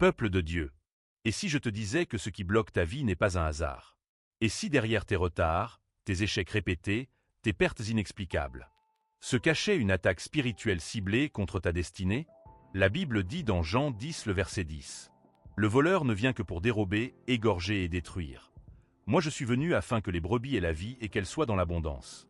Peuple de Dieu. Et si je te disais que ce qui bloque ta vie n'est pas un hasard? Et si derrière tes retards, tes échecs répétés, tes pertes inexplicables, se cachait une attaque spirituelle ciblée contre ta destinée? La Bible dit dans Jean 10 le verset 10. Le voleur ne vient que pour dérober, égorger et détruire. Moi je suis venu afin que les brebis aient la vie et qu'elles soient dans l'abondance.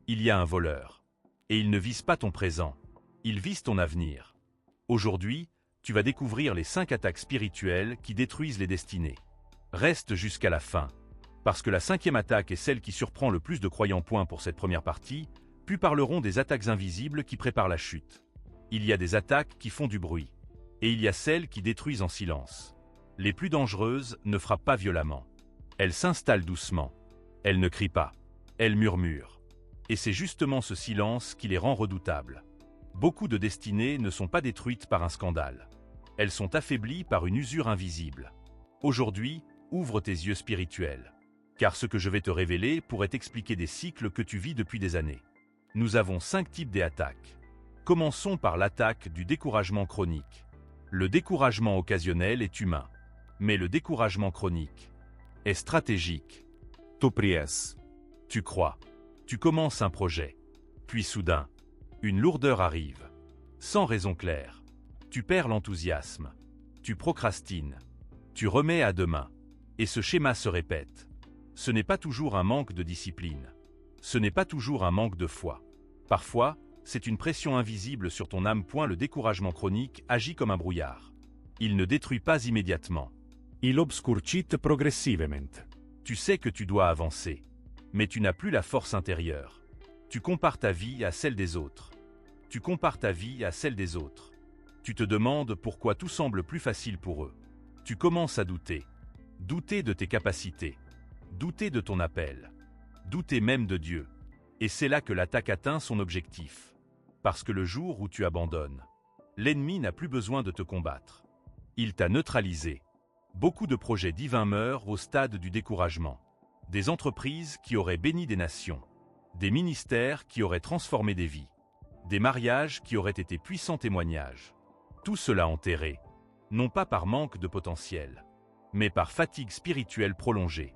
Il y a un voleur. Et il ne vise pas ton présent. Il vise ton avenir. Aujourd'hui, tu vas découvrir les 5 attaques spirituelles qui détruisent les destinées. Reste jusqu'à la fin. Parce que la 5e attaque est celle qui surprend le plus de croyants. Pour cette première partie, puis parlerons des attaques invisibles qui préparent la chute. Il y a des attaques qui font du bruit. Et il y a celles qui détruisent en silence. Les plus dangereuses ne frappent pas violemment. Elles s'installent doucement. Elles ne crient pas. Elles murmurent. Et c'est justement ce silence qui les rend redoutables. Beaucoup de destinées ne sont pas détruites par un scandale. Elles sont affaiblies par une usure invisible. Aujourd'hui, ouvre tes yeux spirituels. Car ce que je vais te révéler pourrait expliquer des cycles que tu vis depuis des années. Nous avons 5 types d'attaques. Commençons par l'attaque du découragement chronique. Le découragement occasionnel est humain. Mais le découragement chronique est stratégique. Tu pries. Tu crois. Tu commences un projet. Puis soudain, une lourdeur arrive. Sans raison claire. Tu perds l'enthousiasme. Tu procrastines. Tu remets à demain. Et ce schéma se répète. Ce n'est pas toujours un manque de discipline. Ce n'est pas toujours un manque de foi. Parfois, c'est une pression invisible sur ton âme. Le découragement chronique agit comme un brouillard. Il ne détruit pas immédiatement. Il obscurcit progressivement. Tu sais que tu dois avancer. Mais tu n'as plus la force intérieure. Tu compares ta vie à celle des autres. Tu compares ta vie à celle des autres. Tu te demandes pourquoi tout semble plus facile pour eux. Tu commences à douter. Douter de tes capacités. Douter de ton appel. Douter même de Dieu. Et c'est là que l'attaque atteint son objectif. Parce que le jour où tu abandonnes, l'ennemi n'a plus besoin de te combattre. Il t'a neutralisé. Beaucoup de projets divins meurent au stade du découragement. Des entreprises qui auraient béni des nations. Des ministères qui auraient transformé des vies. Des mariages qui auraient été puissants témoignages. Tout cela enterré. Non pas par manque de potentiel, mais par fatigue spirituelle prolongée.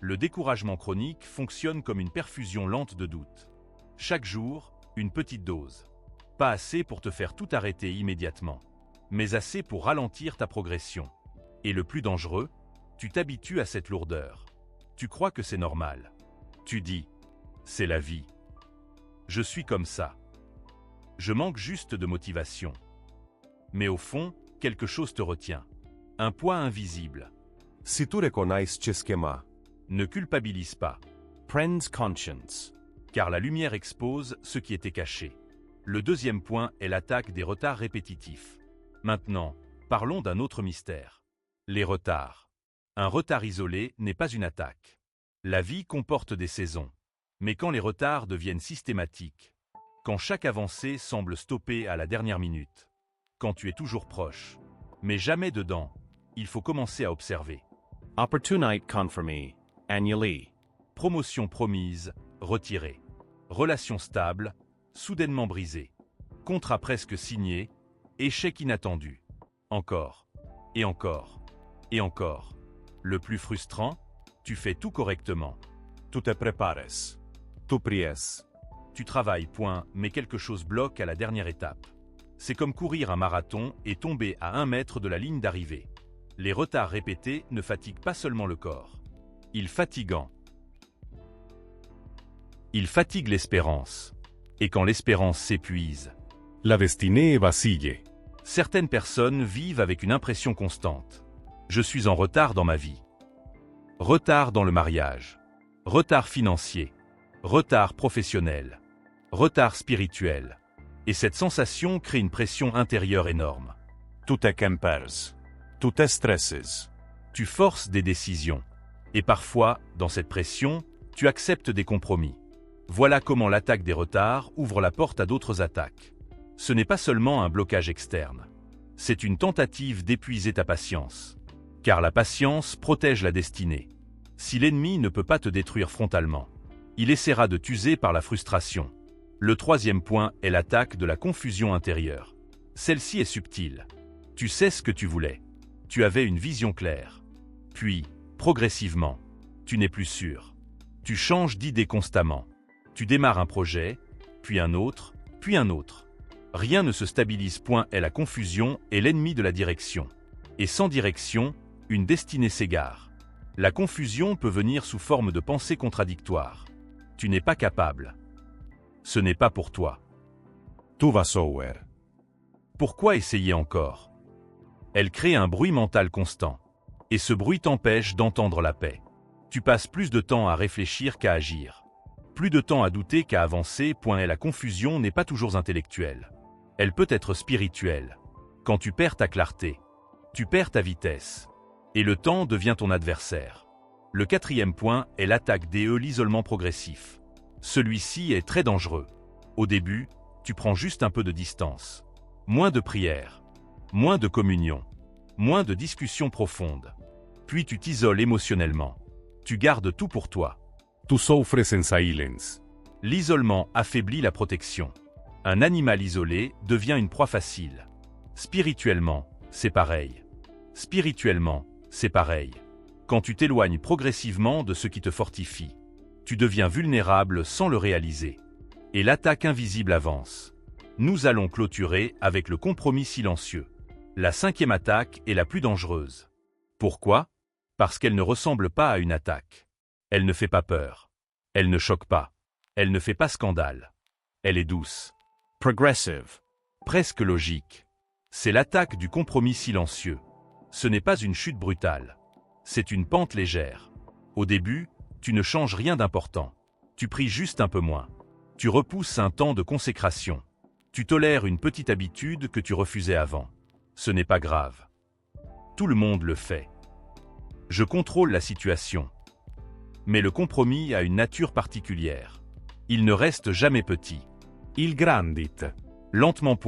Le découragement chronique fonctionne comme une perfusion lente de doute. Chaque jour, une petite dose. Pas assez pour te faire tout arrêter immédiatement, mais assez pour ralentir ta progression. Et le plus dangereux, tu t'habitues à cette lourdeur. Tu crois que c'est normal. Tu dis, c'est la vie. Je suis comme ça. Je manque juste de motivation. Mais au fond, quelque chose te retient. Un poids invisible. Si tu reconnais ce schéma, ne culpabilise pas. Prends conscience. Car la lumière expose ce qui était caché. Le deuxième point est l'attaque des retards répétitifs. Maintenant, parlons d'un autre mystère. Les retards. Un retard isolé n'est pas une attaque. La vie comporte des saisons. Mais quand les retards deviennent systématiques, quand chaque avancée semble stopper à la dernière minute, quand tu es toujours proche, mais jamais dedans, il faut commencer à observer. Opportunité confirmée, annually. Promotion promise, retirée. Relation stable, soudainement brisée. Contrat presque signé, échec inattendu. Encore, et encore, et encore. Le plus frustrant, tu fais tout correctement. Tu te prépares. Tu pries. Tu travailles, mais quelque chose bloque à la dernière étape. C'est comme courir un marathon et tomber à 1 mètre de la ligne d'arrivée. Les retards répétés ne fatiguent pas seulement le corps. Ils fatiguent l'espérance. Et quand l'espérance s'épuise, la destinée vacille. Certaines personnes vivent avec une impression constante. Je suis en retard dans ma vie. Retard dans le mariage. Retard financier. Retard professionnel. Retard spirituel. Et cette sensation crée une pression intérieure énorme. Tu te compares. Tu te stresses. Tu forces des décisions. Et parfois, dans cette pression, tu acceptes des compromis. Voilà comment l'attaque des retards ouvre la porte à d'autres attaques. Ce n'est pas seulement un blocage externe. C'est une tentative d'épuiser ta patience. Car la patience protège la destinée. Si l'ennemi ne peut pas te détruire frontalement, il essaiera de t'user par la frustration. Le troisième point est l'attaque de la confusion intérieure. Celle-ci est subtile. Tu sais ce que tu voulais. tu avais une vision claire. Puis, progressivement, tu n'es plus sûr. Tu changes d'idée constamment. Tu démarres un projet, puis un autre, puis un autre. Rien ne se stabilise. Et la confusion est l'ennemi de la direction. Et sans direction, une destinée s'égare. La confusion peut venir sous forme de pensées contradictoires. Tu n'es pas capable. Ce n'est pas pour toi. Tu vas sauer. Pourquoi essayer encore? Elle crée un bruit mental constant. Et ce bruit t'empêche d'entendre la paix. Tu passes plus de temps à réfléchir qu'à agir. Plus de temps à douter qu'à avancer. Et la confusion n'est pas toujours intellectuelle. Elle peut être spirituelle. Quand tu perds ta clarté, tu perds ta vitesse. Et le temps devient ton adversaire. Le 4e point est l'attaque DE, l'isolement progressif. Celui-ci est très dangereux. Au début, tu prends juste un peu de distance. Moins de prières, moins de communion, moins de discussions profondes. Puis tu t'isoles émotionnellement. Tu gardes tout pour toi. Tu souffres en silence. L'isolement affaiblit la protection. Un animal isolé devient une proie facile. Spirituellement, c'est pareil. Spirituellement, c'est pareil. Quand tu t'éloignes progressivement de ce qui te fortifie, tu deviens vulnérable sans le réaliser. Et l'attaque invisible avance. Nous allons clôturer avec le compromis silencieux. La 5e attaque est la plus dangereuse. Pourquoi? Parce qu'elle ne ressemble pas à une attaque. Elle ne fait pas peur. Elle ne choque pas. Elle ne fait pas scandale. Elle est douce. Progressive. Presque logique. C'est l'attaque du compromis silencieux. Ce n'est pas une chute brutale. C'est une pente légère. Au début, tu ne changes rien d'important. Tu pries juste un peu moins. Tu repousses un temps de consécration. Tu tolères une petite habitude que tu refusais avant. Ce n'est pas grave. Tout le monde le fait. Je contrôle la situation. Mais le compromis a une nature particulière. Il ne reste jamais petit. Il grandit. Lentement.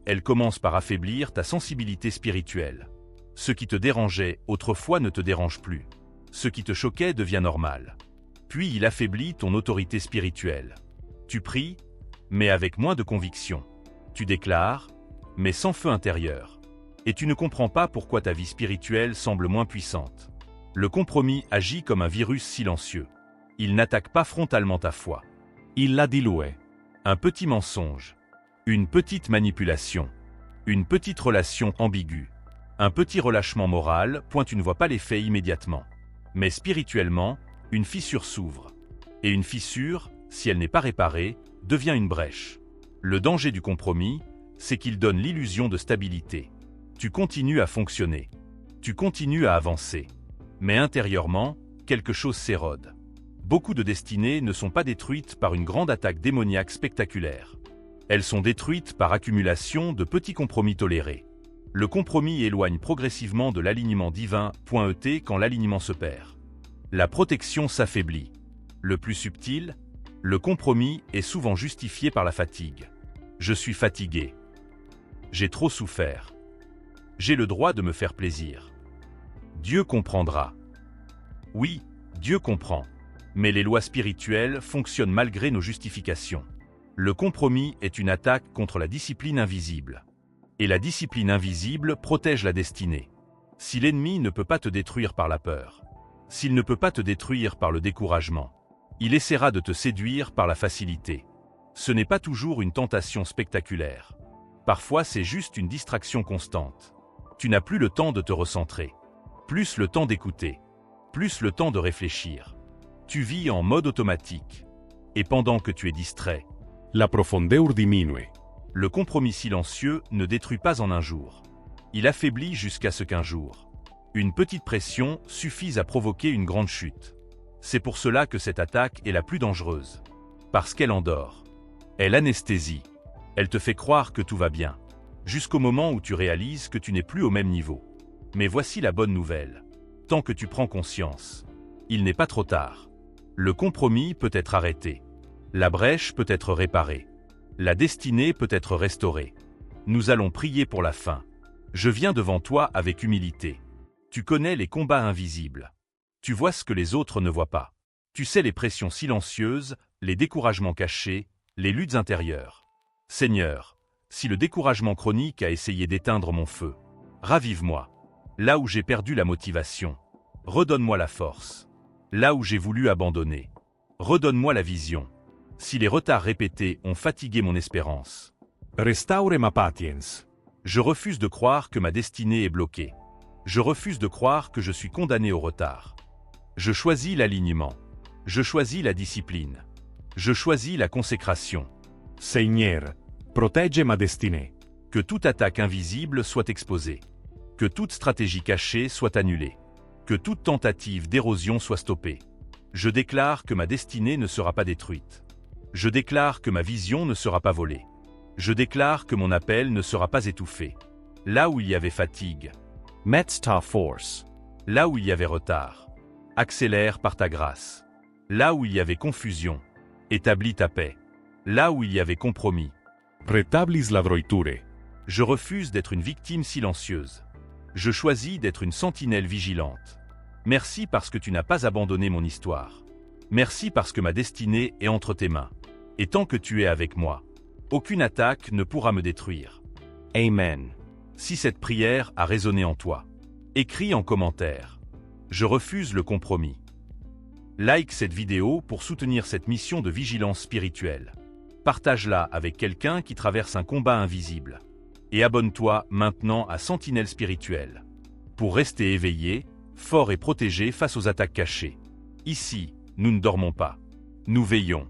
Elle commence par affaiblir ta sensibilité spirituelle. Ce qui te dérangeait autrefois ne te dérange plus. Ce qui te choquait devient normal. Puis il affaiblit ton autorité spirituelle. Tu pries, mais avec moins de conviction. Tu déclares, mais sans feu intérieur. Et tu ne comprends pas pourquoi ta vie spirituelle semble moins puissante. Le compromis agit comme un virus silencieux. Il n'attaque pas frontalement ta foi. Il la dilue. Un petit mensonge, une petite manipulation, une petite relation ambiguë, un petit relâchement moral. Tu ne vois pas l'effet immédiatement. Mais spirituellement, une fissure s'ouvre. Et une fissure, si elle n'est pas réparée, devient une brèche. Le danger du compromis, c'est qu'il donne l'illusion de stabilité. Tu continues à fonctionner. Tu continues à avancer. Mais intérieurement, quelque chose s'érode. Beaucoup de destinées ne sont pas détruites par une grande attaque démoniaque spectaculaire. Elles sont détruites par accumulation de petits compromis tolérés. Le compromis éloigne progressivement de l'alignement divin. Quand l'alignement se perd, la protection s'affaiblit. Le plus subtil, le compromis est souvent justifié par la fatigue. Je suis fatigué. J'ai trop souffert. J'ai le droit de me faire plaisir. Dieu comprendra. Oui, Dieu comprend. Mais les lois spirituelles fonctionnent malgré nos justifications. Le compromis est une attaque contre la discipline invisible. Et la discipline invisible protège la destinée. Si l'ennemi ne peut pas te détruire par la peur, s'il ne peut pas te détruire par le découragement, il essaiera de te séduire par la facilité. Ce n'est pas toujours une tentation spectaculaire. Parfois c'est juste une distraction constante. Tu n'as plus le temps de te recentrer. Plus le temps d'écouter. Plus le temps de réfléchir. Tu vis en mode automatique. Et pendant que tu es distrait, La profondeur diminue. le compromis silencieux ne détruit pas en un jour. Il affaiblit jusqu'à ce qu'un jour, une petite pression suffise à provoquer une grande chute. C'est pour cela que cette attaque est la plus dangereuse. Parce qu'elle endort. Elle anesthésie. Elle te fait croire que tout va bien. Jusqu'au moment où tu réalises que tu n'es plus au même niveau. Mais voici la bonne nouvelle. Tant que tu prends conscience, il n'est pas trop tard. Le compromis peut être arrêté. La brèche peut être réparée. La destinée peut être restaurée. Nous allons prier pour la fin. Je viens devant toi avec humilité. Tu connais les combats invisibles. Tu vois ce que les autres ne voient pas. Tu sais les pressions silencieuses, les découragements cachés, les luttes intérieures. Seigneur, si le découragement chronique a essayé d'éteindre mon feu, ravive-moi. Là où j'ai perdu la motivation, redonne-moi la force. Là où j'ai voulu abandonner, redonne-moi la vision. Si les retards répétés ont fatigué mon espérance, Restaure ma patience. je refuse de croire que ma destinée est bloquée. Je refuse de croire que je suis condamné au retard. Je choisis l'alignement. Je choisis la discipline. Je choisis la consécration. Seigneur, protegge ma destinée. Que toute attaque invisible soit exposée. Que toute stratégie cachée soit annulée. Que toute tentative d'érosion soit stoppée. Je déclare que ma destinée ne sera pas détruite. Je déclare que ma vision ne sera pas volée. Je déclare que mon appel ne sera pas étouffé. Là où il y avait fatigue, Metz ta force. là où il y avait retard, accélère par ta grâce. Là où il y avait confusion, établis ta paix. Là où il y avait compromis, Rétablis la droiture. je refuse d'être une victime silencieuse. Je choisis d'être une sentinelle vigilante. Merci parce que tu n'as pas abandonné mon histoire. Merci parce que ma destinée est entre tes mains. Et tant que tu es avec moi, aucune attaque ne pourra me détruire. Amen. Si cette prière a résonné en toi, écris en commentaire. Je refuse le compromis. Like cette vidéo pour soutenir cette mission de vigilance spirituelle. Partage-la avec quelqu'un qui traverse un combat invisible. Et abonne-toi maintenant à Sentinelle Spirituelle. Pour rester éveillé, fort et protégé face aux attaques cachées. Ici, nous ne dormons pas. Nous veillons.